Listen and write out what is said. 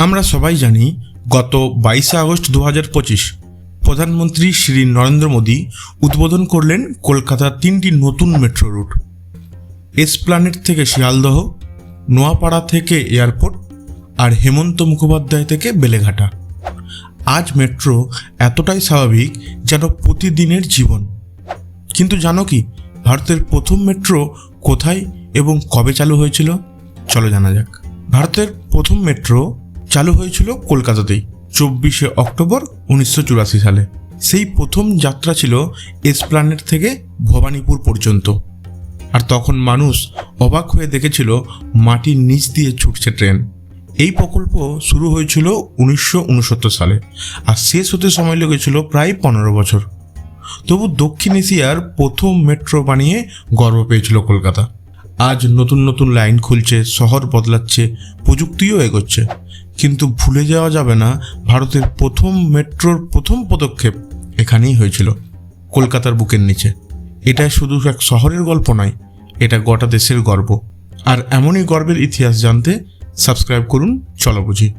আমরা সবাই জানি গত 22 আগস্ট 2025 প্রধানমন্ত্রী শ্রী নরেন্দ্র মোদী উদ্বোধন করলেন কলকাতার 3টি নতুন মেট্রো রুট। এসপ্ল্যানেড থেকে শিয়ালদহ, নোয়াপাড়া থেকে এয়ারপোর্ট আর হেমন্ত মুখোপাধ্যায় থেকে বেলেঘাটা। আজ মেট্রো এতটাই স্বাভাবিক যেন প্রতিদিনের জীবন। কিন্তু জানো কি, ভারতের প্রথম মেট্রো কোথায় এবং কবে চালু হয়েছিল? চলো জানা যাক। ভারতের প্রথম মেট্রো চালু হয়েছিল কলকাতাতেই 24শে অক্টোবর 1984 সালে। সেই প্রথম যাত্রা ছিল এসপ্ল্যানেড থেকে ভবানীপুর পর্যন্ত। আর তখন মানুষ অবাক হয়ে দেখেছিল মাটির নিচ দিয়ে ছুটছে ট্রেন। এই প্রকল্প শুরু হয়েছিল 1969 সালে আর শেষ হতে সময় লেগেছিল প্রায় 15 বছর। তবু দক্ষিণ এশিয়ার প্রথম মেট্রো বানিয়ে গর্ব পেয়েছিল কলকাতা। আজ নতুন নতুন লাইন খুলছে, শহর বদলাচ্ছে, প্রযুক্তিও এগোচ্ছে, কিন্তু ভুলে যাওয়া যাবে না ভারতের প্রথম মেট্রোর প্রথম পদক্ষেপ এখানেই হয়েছিল, কলকাতার বুকের নিচে। এটা শুধু এক শহরের গল্প নয়, এটা গোটা দেশের গর্ব। আর এমনই গর্বের ইতিহাস জানতে সাবস্ক্রাইব করুন চলো বুঝি।